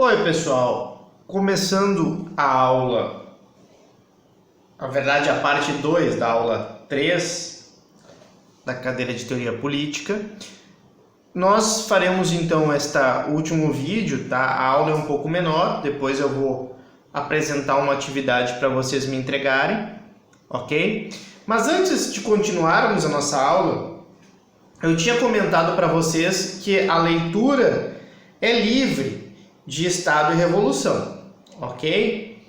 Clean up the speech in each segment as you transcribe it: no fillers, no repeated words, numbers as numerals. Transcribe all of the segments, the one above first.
Oi pessoal, começando a aula, na verdade a parte 2 da aula 3 da cadeira de Teoria Política. Nós faremos então este último vídeo, tá? A aula é um pouco menor, depois eu vou apresentar uma atividade para vocês me entregarem, ok? Mas antes de continuarmos a nossa aula, eu tinha comentado para vocês que a leitura é livre de Estado e Revolução, ok?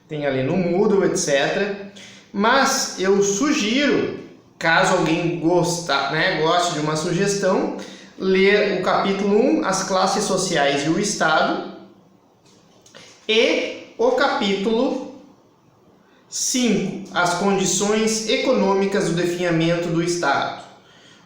Tem ali no Moodle, etc. Mas eu sugiro, caso alguém goste de uma sugestão, ler o capítulo 1, As Classes Sociais e o Estado, e o capítulo 5, As Condições Econômicas do Definhamento do Estado.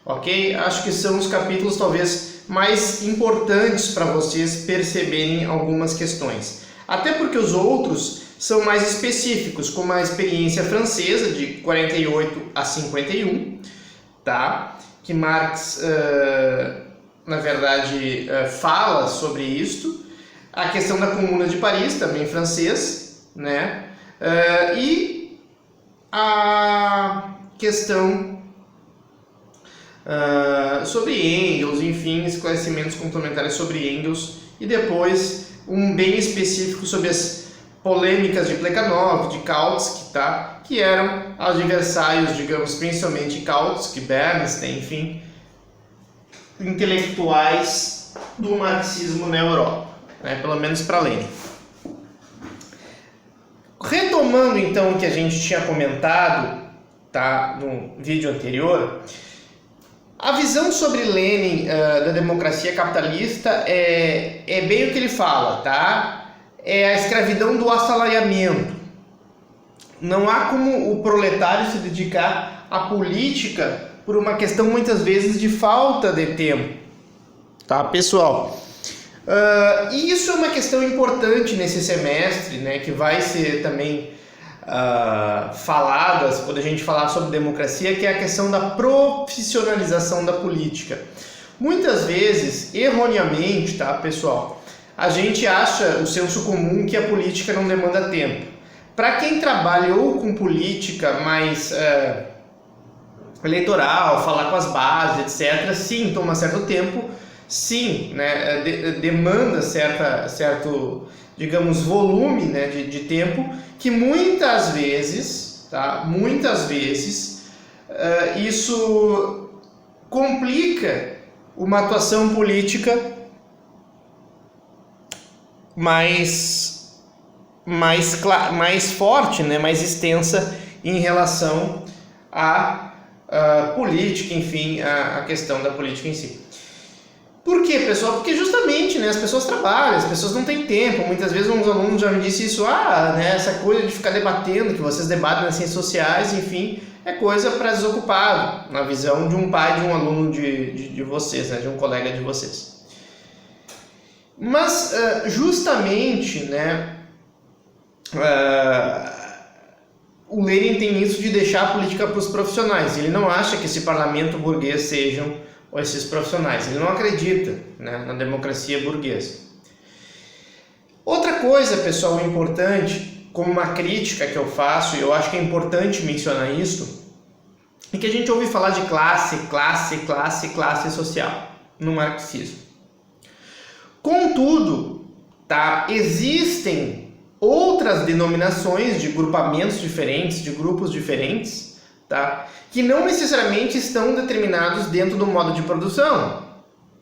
Ok? Acho que são os capítulos talvez mais importantes para vocês perceberem algumas questões. Até porque os outros são mais específicos, como a experiência francesa de 48 a 51, tá? Que Marx, na verdade, fala sobre isto. A questão da Comuna de Paris, também francês, né? E a questão sobre Engels, enfim, esclarecimentos complementares sobre Engels, e depois um bem específico sobre as polêmicas de Plekhanov, de Kautsky, tá? Que eram adversários, digamos, principalmente Kautsky, Bernstein, enfim, intelectuais do marxismo na Europa, né? Pelo menos para Lenin. Retomando então o que a gente tinha comentado, tá, no vídeo anterior, a visão sobre Lenin da democracia capitalista é bem o que ele fala, tá? É a escravidão do assalariamento. Não há como o proletário se dedicar à política por uma questão muitas vezes de falta de tempo, tá, pessoal? E isso é uma questão importante nesse semestre, né, que vai ser também faladas quando a gente falar sobre democracia, que é a questão da profissionalização da política. Muitas vezes, erroneamente, tá, pessoal, a gente acha o senso comum que a política não demanda tempo. Para quem trabalhou com política mais eleitoral, falar com as bases, etc., sim, toma certo tempo, sim, né, demanda certo, digamos, volume, né, de tempo, que muitas vezes, tá, isso complica uma atuação política mais forte, né, mais extensa em relação à política, enfim, a questão da política em si. Por quê, pessoal? Porque justamente, né, as pessoas trabalham, as pessoas não têm tempo. Muitas vezes uns alunos já me disseram isso, né, essa coisa de ficar debatendo, que vocês debatem nas ciências sociais, enfim, é coisa para desocupado, na visão de um pai de um aluno de vocês, né, de um colega de vocês. Mas, justamente, né, o Lenin tem isso de deixar a política para os profissionais. Ele não acha que esse parlamento burguês sejam esses profissionais. Ele não acredita, né, na democracia burguesa. Outra coisa, pessoal, importante, como uma crítica que eu faço, e eu acho que é importante mencionar isso, é que a gente ouve falar de classe social no marxismo. Contudo, tá, existem outras denominações de grupamentos diferentes, de grupos diferentes, tá, que não necessariamente estão determinados dentro do modo de produção.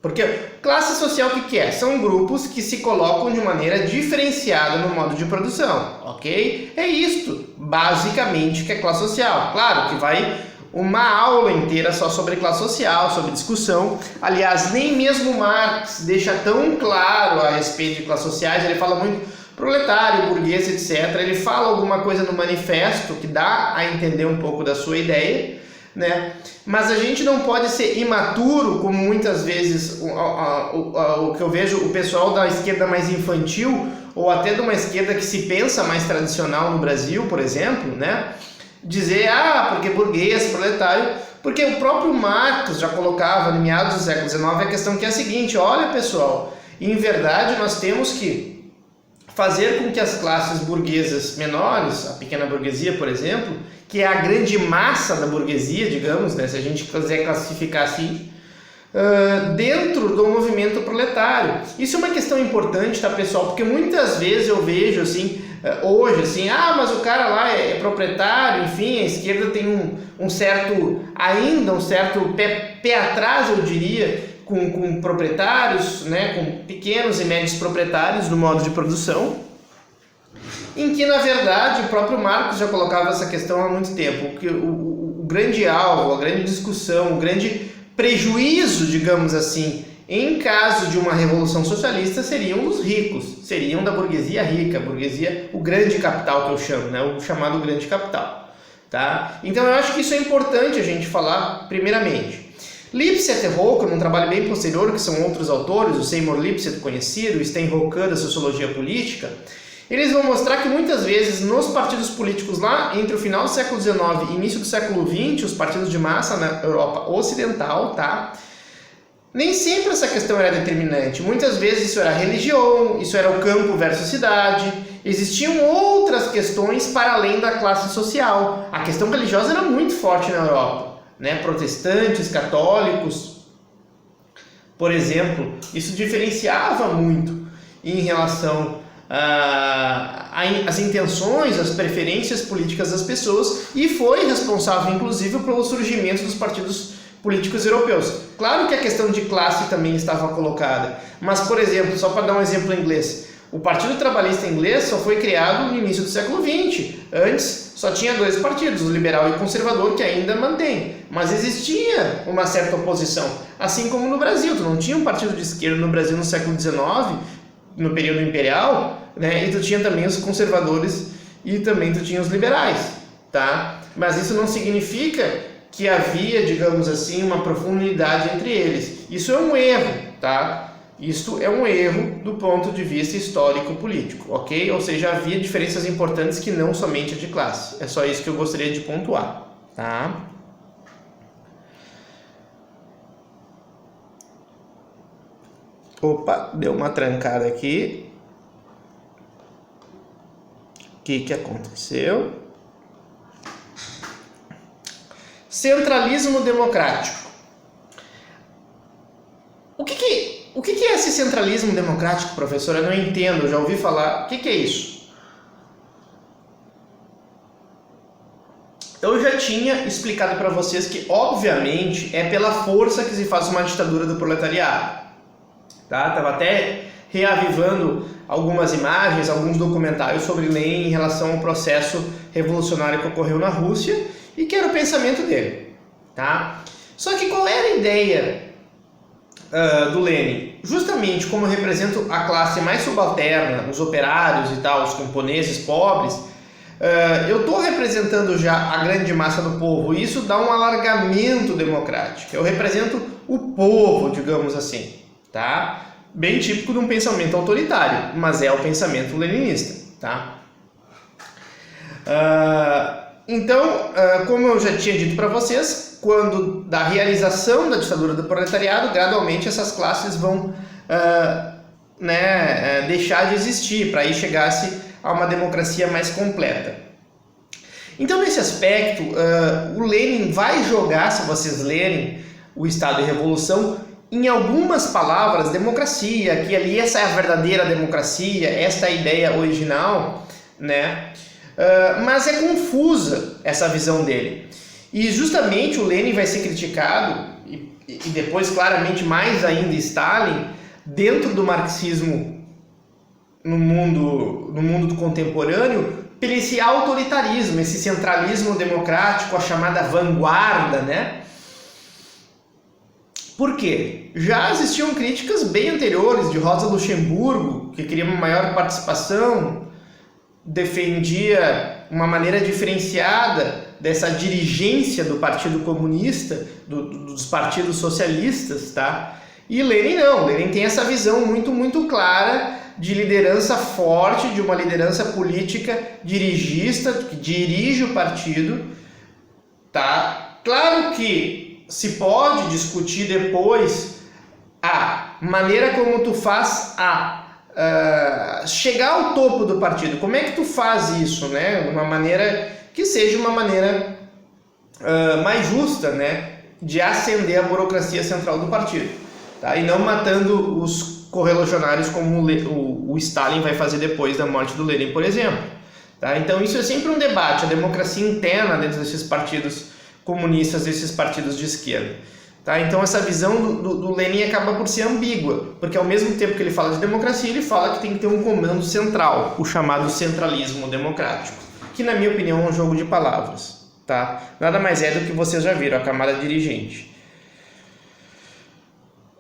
Porque classe social o que é? São grupos que se colocam de maneira diferenciada no modo de produção, ok? É isto, basicamente, que é classe social. Claro que vai uma aula inteira só sobre classe social, sobre discussão. Aliás, nem mesmo Marx deixa tão claro a respeito de classes sociais, ele fala muito proletário, burguês, etc. Ele fala alguma coisa no manifesto que dá a entender um pouco da sua ideia, né? Mas a gente não pode ser imaturo, como muitas vezes o que eu vejo o pessoal da esquerda mais infantil, ou até de uma esquerda que se pensa mais tradicional no Brasil, por exemplo, né? Dizer, porque burguês, proletário, porque o próprio Marx já colocava, em meados do século XIX, a questão que é a seguinte: olha, pessoal, em verdade nós temos que fazer com que as classes burguesas menores, a pequena burguesia, por exemplo, que é a grande massa da burguesia, digamos, né, se a gente quiser classificar assim, dentro do movimento proletário. Isso é uma questão importante, tá, pessoal? Porque muitas vezes eu vejo assim, hoje, assim, mas o cara lá é proprietário, enfim, a esquerda tem um certo pé atrás, eu diria, com proprietários, né, com pequenos e médios proprietários no modo de produção, em que, na verdade, o próprio Marx já colocava essa questão há muito tempo, que o grande alvo, a grande discussão, o grande prejuízo, digamos assim, em caso de uma revolução socialista, seriam os ricos, seriam da burguesia rica, o grande capital que eu chamo, né, o chamado grande capital. Tá? Então eu acho que isso é importante a gente falar primeiramente. Lipset e Roca, num trabalho bem posterior, que são outros autores, o Seymour Lipset conhecido, o Sten Rocan da Sociologia Política, eles vão mostrar que muitas vezes nos partidos políticos lá entre o final do século XIX e início do século XX, os partidos de massa na Europa Ocidental, tá? Nem sempre essa questão era determinante. Muitas vezes isso era religião, isso era o campo versus cidade. Existiam outras questões para além da classe social. A questão religiosa era muito forte na Europa, né? Protestantes, católicos, por exemplo. Isso diferenciava muito em relação às intenções, às preferências políticas das pessoas e foi responsável, inclusive, pelo surgimento dos partidos políticos europeus. Claro que a questão de classe também estava colocada, mas, por exemplo, só para dar um exemplo em inglês, o Partido Trabalhista Inglês só foi criado no início do século XX. Antes só tinha dois partidos, o liberal e o conservador, que ainda mantém. Mas existia uma certa oposição, assim como no Brasil. Tu não tinha um partido de esquerda no Brasil no século XIX, no período imperial, né? E tu tinha também os conservadores e também tu tinha os liberais, tá? Mas isso não significa que havia, digamos assim, uma profundidade entre eles. Isso é um erro, tá? Isto é um erro do ponto de vista histórico-político, ok? Ou seja, havia diferenças importantes que não somente a de classe. É só isso que eu gostaria de pontuar, tá? Opa, deu uma trancada aqui. O que aconteceu? Centralismo democrático. O que é esse centralismo democrático, professor? Eu não entendo, eu já ouvi falar. O que é isso? Eu já tinha explicado para vocês que, obviamente, é pela força que se faz uma ditadura do proletariado. Tá? Estava até reavivando algumas imagens, alguns documentários sobre Lenin em relação ao processo revolucionário que ocorreu na Rússia e que era o pensamento dele. Tá? Só que qual era a ideia do Lenin? Justamente como eu represento a classe mais subalterna, os operários e tal, os camponeses pobres, eu estou representando já a grande massa do povo e isso dá um alargamento democrático. Eu represento o povo, digamos assim, tá? Bem típico de um pensamento autoritário, mas é o pensamento leninista, tá? Então, como eu já tinha dito para vocês, quando da realização da ditadura do proletariado, gradualmente essas classes vão deixar de existir, para aí chegar-se a uma democracia mais completa. Então, nesse aspecto, o Lenin vai jogar, se vocês lerem o Estado e Revolução, em algumas palavras, democracia, que ali essa é a verdadeira democracia, esta é a ideia original, né? Mas é confusa essa visão dele. E justamente o Lenin vai ser criticado, e depois claramente mais ainda Stalin, dentro do marxismo no mundo contemporâneo, por esse autoritarismo, esse centralismo democrático, a chamada vanguarda, né? Por quê? Já existiam críticas bem anteriores de Rosa Luxemburgo, que queria uma maior participação, defendia uma maneira diferenciada dessa dirigência do Partido Comunista, dos partidos socialistas, tá? E Lenin não, Lenin tem essa visão muito, muito clara de liderança forte, de uma liderança política dirigista, que dirige o partido, tá? Claro que se pode discutir depois a maneira como tu faz a chegar ao topo do partido. Como é que tu faz isso, né? De uma maneira que seja uma maneira mais justa, né? De ascender a burocracia central do partido, tá? E não matando os correligionários como o Stalin vai fazer depois da morte do Lenin, por exemplo. Tá? Então isso é sempre um debate, a democracia interna dentro desses partidos comunistas, desses partidos de esquerda. Tá? Então essa visão do Lenin acaba por ser ambígua, porque ao mesmo tempo que ele fala de democracia, ele fala que tem que ter um comando central, o chamado centralismo democrático, que na minha opinião é um jogo de palavras. Tá? Nada mais é do que vocês já viram, a camada dirigente.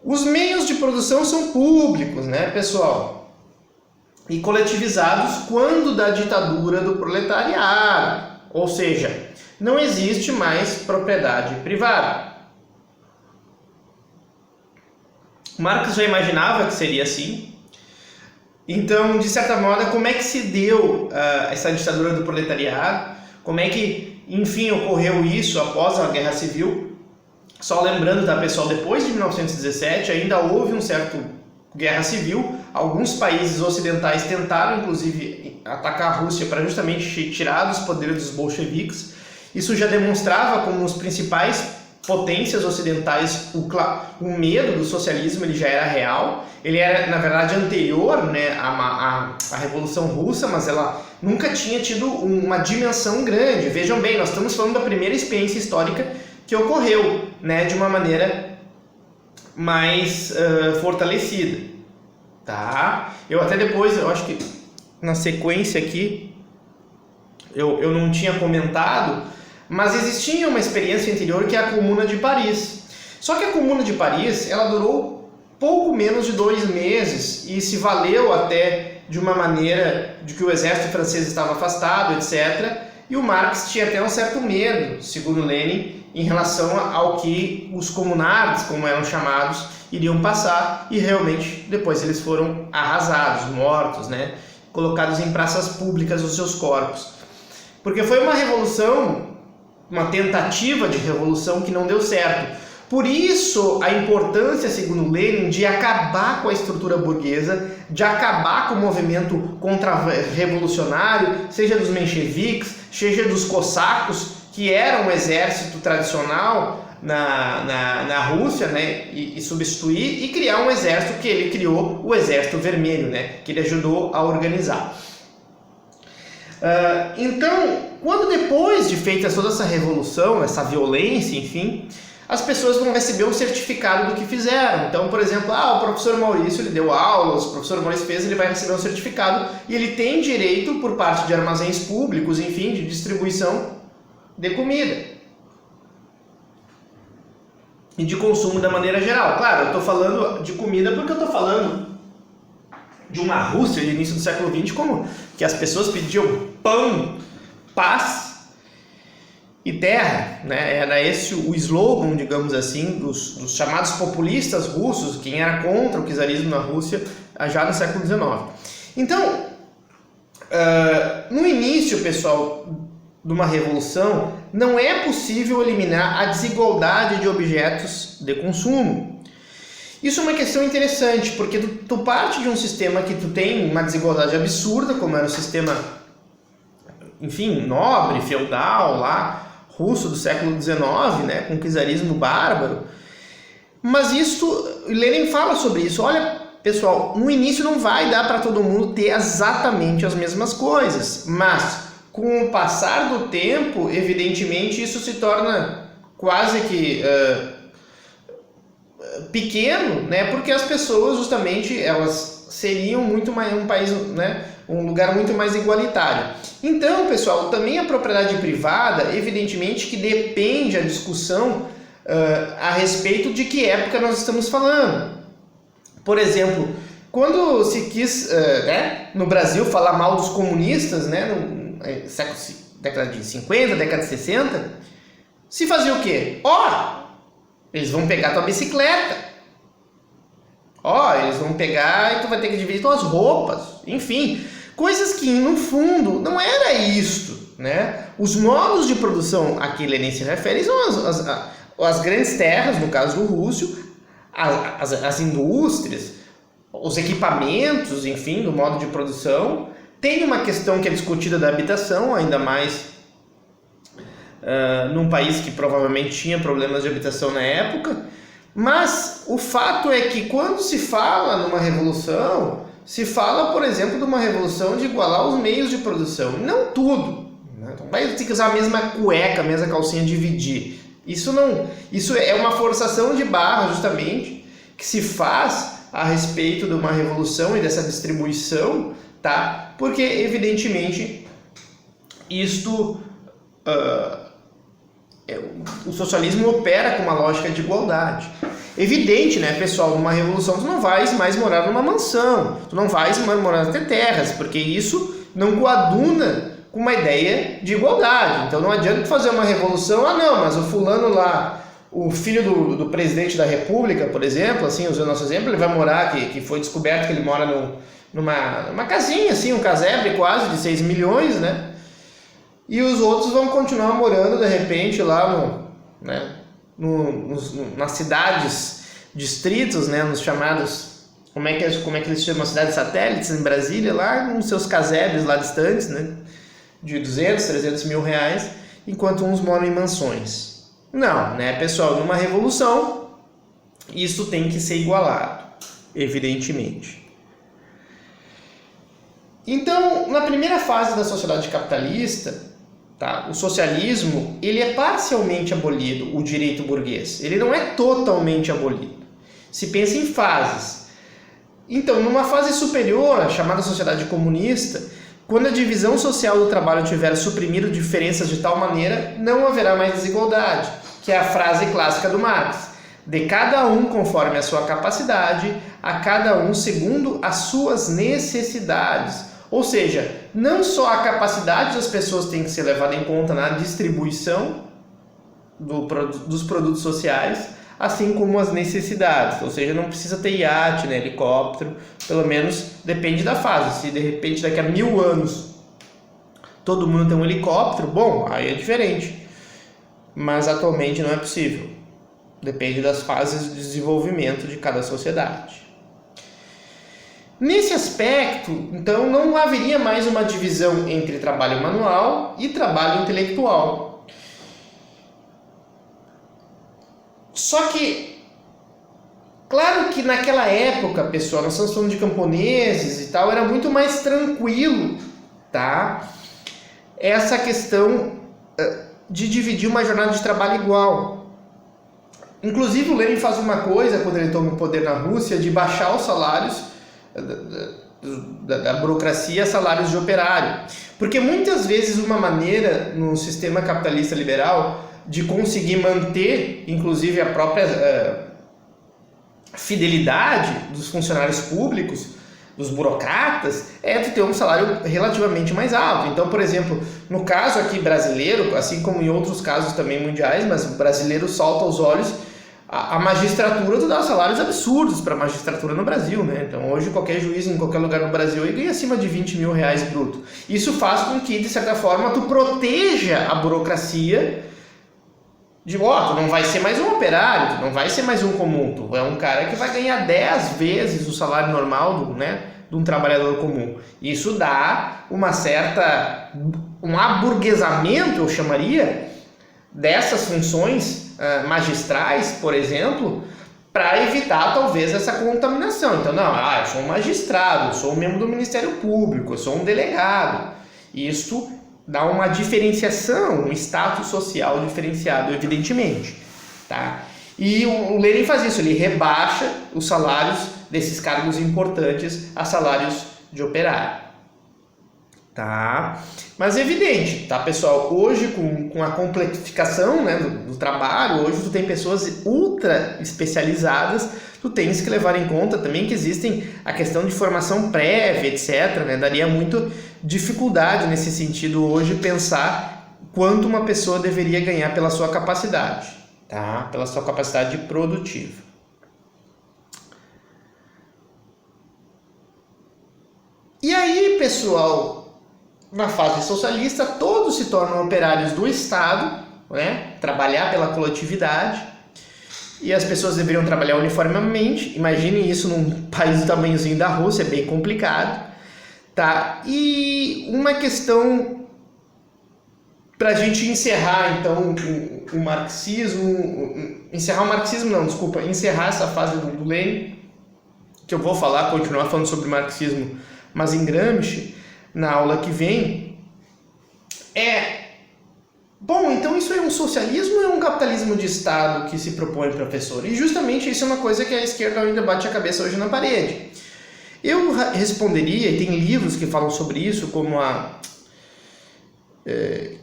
Os meios de produção são públicos, né, pessoal? E coletivizados quando da ditadura do proletariado. Ou seja, não existe mais propriedade privada. Marx já imaginava que seria assim. Então, de certa modo, como é que se deu essa ditadura do proletariado? Como é que, enfim, ocorreu isso após a Guerra Civil? Só lembrando, tá, pessoal, depois de 1917 ainda houve um certo guerra civil. Alguns países ocidentais tentaram, inclusive, atacar a Rússia para justamente tirar dos poderes dos bolcheviques. Isso já demonstrava como os principais potências ocidentais, o medo do socialismo ele já era real. Ele era, na verdade, anterior, né, à Revolução Russa, mas ela nunca tinha tido uma dimensão grande. Vejam bem, nós estamos falando da primeira experiência histórica que ocorreu, né, de uma maneira mais fortalecida. Tá? Eu até depois, eu acho que na sequência aqui, eu não tinha comentado, mas existia uma experiência anterior que é a Comuna de Paris. Só que a Comuna de Paris, ela durou pouco menos de 2 meses e se valeu até de uma maneira de que o exército francês estava afastado, etc. E o Marx tinha até um certo medo, segundo Lenin, em relação ao que os comunards, como eram chamados, iriam passar, e realmente depois eles foram arrasados, mortos, né? Colocados em praças públicas os seus corpos. Porque foi uma revolução, uma tentativa de revolução que não deu certo. Por isso a importância, segundo Lenin, de acabar com a estrutura burguesa, de acabar com o movimento contra-revolucionário, seja dos mencheviques, seja dos cossacos, que era um exército tradicional na Rússia, né, e substituir e criar um exército que ele criou, o Exército Vermelho, né, que ele ajudou a organizar. Então, quando depois de feita toda essa revolução, essa violência, enfim, as pessoas vão receber um certificado do que fizeram. Então, por exemplo, o professor Maurício, ele deu aulas, o professor Maurício fez, ele vai receber um certificado e ele tem direito, por parte de armazéns públicos, enfim, de distribuição de comida e de consumo da maneira geral. Claro, eu estou falando de comida porque eu estou falando de uma Rússia de início do século XX, como que as pessoas pediam pão, paz e terra, né? Era esse o slogan, digamos assim, dos chamados populistas russos, quem era contra o czarismo na Rússia já no século XIX. Então, no início, pessoal, de uma revolução, não é possível eliminar a desigualdade de objetos de consumo. Isso é uma questão interessante, porque tu parte de um sistema que tu tem uma desigualdade absurda, como era o sistema, enfim, nobre, feudal, lá, russo do século XIX, né, com o czarismo bárbaro. Mas isso, Lenin fala sobre isso. Olha, pessoal, no início não vai dar para todo mundo ter exatamente as mesmas coisas, mas com o passar do tempo, evidentemente, isso se torna quase que pequeno, né? Porque as pessoas, justamente, elas seriam muito mais um país, né? Um lugar muito mais igualitário. Então, pessoal, também a propriedade privada, evidentemente, que depende a discussão a respeito de que época nós estamos falando. Por exemplo, quando se quis, né, no Brasil, falar mal dos comunistas, né? Década de 50, década de 60, se fazia o quê? Eles vão pegar tua bicicleta. Eles vão pegar e tu vai ter que dividir tuas roupas. Enfim, coisas que no fundo não era isto, né? Os modos de produção a que Lenin se refere são as grandes terras, no caso do Rússio, as indústrias, os equipamentos, enfim, do modo de produção. Tem uma questão que é discutida da habitação, ainda mais num país que provavelmente tinha problemas de habitação na época, mas o fato é que quando se fala numa revolução, se fala, por exemplo, de uma revolução de igualar os meios de produção, não tudo, né? Então vai ter que usar a mesma cueca, a mesma calcinha, dividir. Isso é uma forçação de barra, justamente, que se faz a respeito de uma revolução e dessa distribuição, tá? Porque, evidentemente, isto... o socialismo opera com uma lógica de igualdade. Evidente, né, pessoal, numa revolução tu não vais mais morar numa mansão, tu não vais mais morar nas terras, porque isso não coaduna com uma ideia de igualdade. Então não adianta tu fazer uma revolução, não, mas o fulano lá, o filho do presidente da república, por exemplo, assim, usando nosso exemplo, ele vai morar, que foi descoberto que ele mora numa casinha, assim, um casebre quase de 6 milhões, né? E os outros vão continuar morando, de repente, lá nas cidades, distritos, né, nos chamados, como é que eles chamam, cidades satélites em Brasília, lá nos seus casebres lá distantes, né, de 200, 300 mil reais, enquanto uns moram em mansões. Não, né, pessoal, numa revolução, isso tem que ser igualado, evidentemente. Então, na primeira fase da sociedade capitalista, tá, o socialismo, ele é parcialmente abolido, o direito burguês. Ele não é totalmente abolido. Se pensa em fases. Então, numa fase superior, a chamada sociedade comunista, quando a divisão social do trabalho tiver suprimido diferenças de tal maneira, não haverá mais desigualdade, que é a frase clássica do Marx. De cada um conforme a sua capacidade, a cada um segundo as suas necessidades. Ou seja, não só a capacidade das pessoas tem que ser levada em conta na distribuição dos produtos sociais, assim como as necessidades. Ou seja, não precisa ter iate, né, helicóptero, pelo menos depende da fase. Se de repente daqui a 1000 anos todo mundo tem um helicóptero, bom, aí é diferente. Mas atualmente não é possível. Depende das fases de desenvolvimento de cada sociedade. Nesse aspecto, então, não haveria mais uma divisão entre trabalho manual e trabalho intelectual. Só que, claro que naquela época, pessoal, nós estamos falando de camponeses e tal, era muito mais tranquilo, tá? Essa questão de dividir uma jornada de trabalho igual. Inclusive, o Lenin faz uma coisa, quando ele toma o poder na Rússia, de baixar os salários da burocracia a salários de operário. Porque muitas vezes uma maneira no sistema capitalista liberal de conseguir manter, inclusive, a própria fidelidade dos funcionários públicos, dos burocratas, é de ter um salário relativamente mais alto. Então, por exemplo, no caso aqui brasileiro, assim como em outros casos também mundiais, mas o brasileiro salta aos olhos, a magistratura, tu dá salários absurdos para a magistratura no Brasil, né? Então hoje qualquer juiz em qualquer lugar no Brasil ganha acima de 20 mil reais bruto. Isso faz com que, de certa forma, tu proteja a burocracia de, tu não vai ser mais um operário, tu não vai ser mais um comum, tu é um cara que vai ganhar 10 vezes o salário normal de um trabalhador comum. Isso dá um aburguesamento, eu chamaria, dessas funções magistrais, por exemplo, para evitar talvez essa contaminação. Então, eu sou um magistrado, eu sou um membro do Ministério Público, eu sou um delegado. Isto dá uma diferenciação, um status social diferenciado, evidentemente, tá? E o Lenin faz isso, ele rebaixa os salários desses cargos importantes a salários de operário. Tá? Mas é evidente, tá, pessoal? Hoje, com a complexificação, né, do trabalho, hoje tu tem pessoas ultra especializadas, tu tens que levar em conta também que existem a questão de formação prévia, etc., né? Daria muito dificuldade nesse sentido hoje pensar quanto uma pessoa deveria ganhar pela sua capacidade, tá? Pela sua capacidade produtiva. E aí, pessoal, na fase socialista, todos se tornam operários do Estado, né? Trabalhar pela coletividade. e as pessoas deveriam trabalhar uniformemente. Imagine isso num país do tamanhozinho da Rússia, é bem complicado, tá? E uma questão para a gente encerrar então o marxismo, encerrar essa fase do Lenin, que eu vou continuar falando sobre marxismo, mas em Gramsci, na aula que vem, bom, então isso é um socialismo ou é um capitalismo de Estado que se propõe, professor? E justamente isso é uma coisa que a esquerda ainda bate a cabeça hoje na parede. Eu responderia, e tem livros que falam sobre isso, como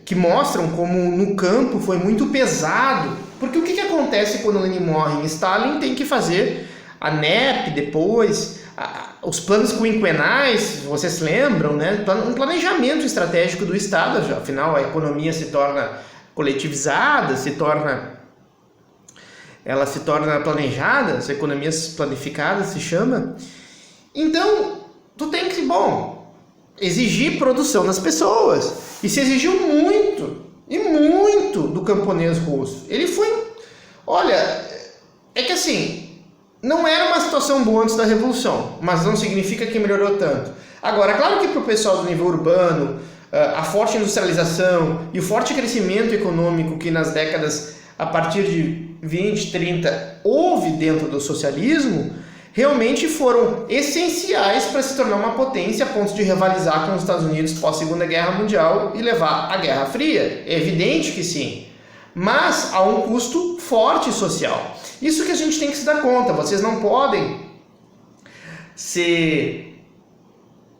que mostram como no campo foi muito pesado, porque o que acontece quando Lenin morre? Stalin tem que fazer a NEP depois, os planos quinquenais, vocês se lembram, né? Um planejamento estratégico do Estado, afinal a economia se torna coletivizada, ela se torna planejada, as economias planificadas se chama. Então, tu tem que, exigir produção das pessoas. E se exigiu muito do camponês russo. Ele foi... Olha, é que assim, não era uma situação boa antes da Revolução, mas não significa que melhorou tanto. Agora, claro que para o pessoal do nível urbano, a forte industrialização e o forte crescimento econômico que nas décadas a partir de 20, 30 houve dentro do socialismo, realmente foram essenciais para se tornar uma potência a ponto de rivalizar com os Estados Unidos pós-Segunda Guerra Mundial e levar à Guerra Fria. É evidente que sim, mas a um custo forte social. Isso que a gente tem que se dar conta. Vocês não podem ser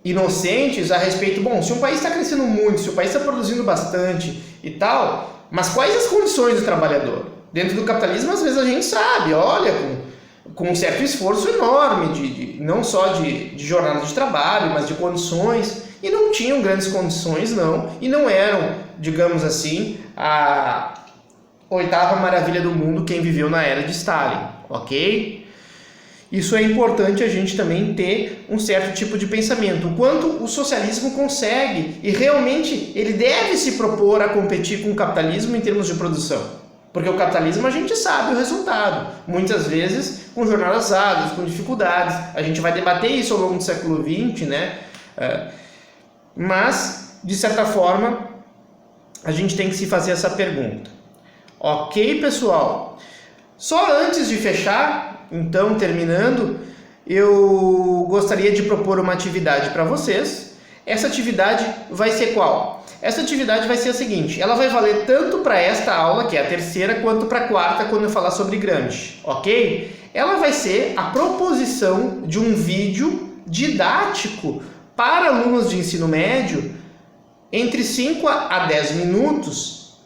inocentes a respeito... se um país está crescendo muito, se o país está produzindo bastante e tal, mas quais as condições do trabalhador? Dentro do capitalismo, às vezes a gente sabe, olha, com um certo esforço enorme, não só de jornada de trabalho, mas de condições, e não tinham grandes condições, não, e não eram, digamos assim, a oitava maravilha do mundo quem viveu na era de Stalin, ok? Isso é importante a gente também ter um certo tipo de pensamento, o quanto o socialismo consegue, e realmente ele deve se propor a competir com o capitalismo em termos de produção. Porque o capitalismo a gente sabe o resultado, muitas vezes com jornadas árduas, com dificuldades. A gente vai debater isso ao longo do século XX, né? Mas, de certa forma, a gente tem que se fazer essa pergunta. Ok, pessoal? Só antes de fechar, então, terminando, eu gostaria de propor uma atividade para vocês. Essa atividade vai ser qual? Essa atividade vai ser a seguinte, ela vai valer tanto para esta aula, que é a terceira, quanto para a quarta, quando eu falar sobre Gramsci, ok? Ela vai ser a proposição de um vídeo didático para alunos de ensino médio, entre 5 a 10 minutos,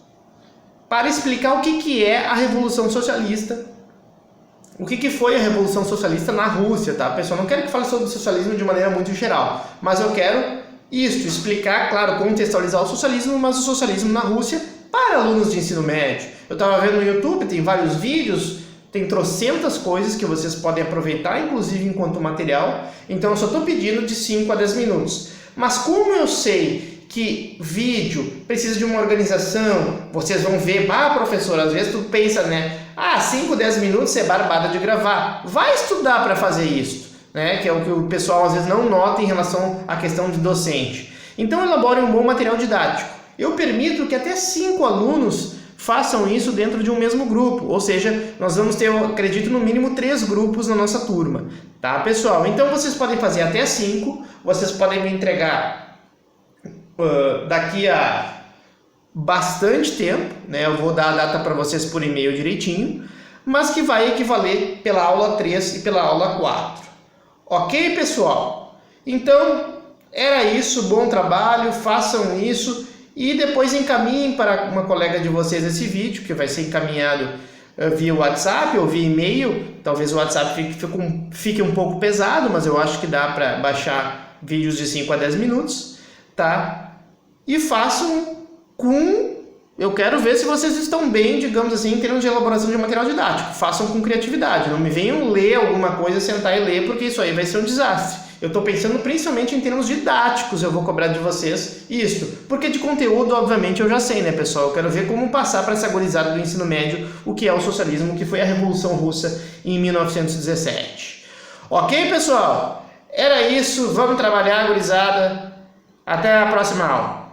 para explicar o que é a Revolução Socialista, o que foi a Revolução Socialista na Rússia, tá? Pessoal, não quero que fale sobre o socialismo de maneira muito geral, mas eu quero explicar, claro, contextualizar o socialismo, mas o socialismo na Rússia para alunos de ensino médio. Eu estava vendo no YouTube, tem vários vídeos, tem trocentas coisas que vocês podem aproveitar, inclusive enquanto material, então eu só estou pedindo de 5 a 10 minutos. Mas como eu sei que vídeo precisa de uma organização, vocês vão ver, professor, às vezes tu pensa, né, 5, 10 minutos é barbada de gravar, vai estudar para fazer isso. Né, que é o que o pessoal às vezes não nota em relação à questão de docente. Então elabore um bom material didático. Eu permito que até 5 alunos façam isso dentro de um mesmo grupo, ou seja, nós vamos ter, eu acredito, no mínimo 3 grupos na nossa turma, tá, pessoal? Então vocês podem fazer até 5, vocês podem me entregar daqui a bastante tempo, né? Eu vou dar a data para vocês por e-mail direitinho, mas que vai equivaler pela aula 3 e pela aula 4. Ok, pessoal? Então, era isso, bom trabalho, façam isso e depois encaminhem para uma colega de vocês esse vídeo, que vai ser encaminhado via WhatsApp ou via e-mail. Talvez o WhatsApp fique um pouco pesado, mas eu acho que dá para baixar vídeos de 5 a 10 minutos, tá? E façam com Eu quero ver se vocês estão bem, digamos assim, em termos de elaboração de material didático. Façam com criatividade, não me venham ler alguma coisa, sentar e ler, porque isso aí vai ser um desastre. Eu estou pensando principalmente em termos didáticos, eu vou cobrar de vocês isto. Porque de conteúdo, obviamente, eu já sei, né, pessoal? Eu quero ver como passar para essa gurizada do ensino médio o que é o socialismo, que foi a Revolução Russa em 1917. Ok, pessoal? Era isso, vamos trabalhar, gurizada. Até a próxima aula.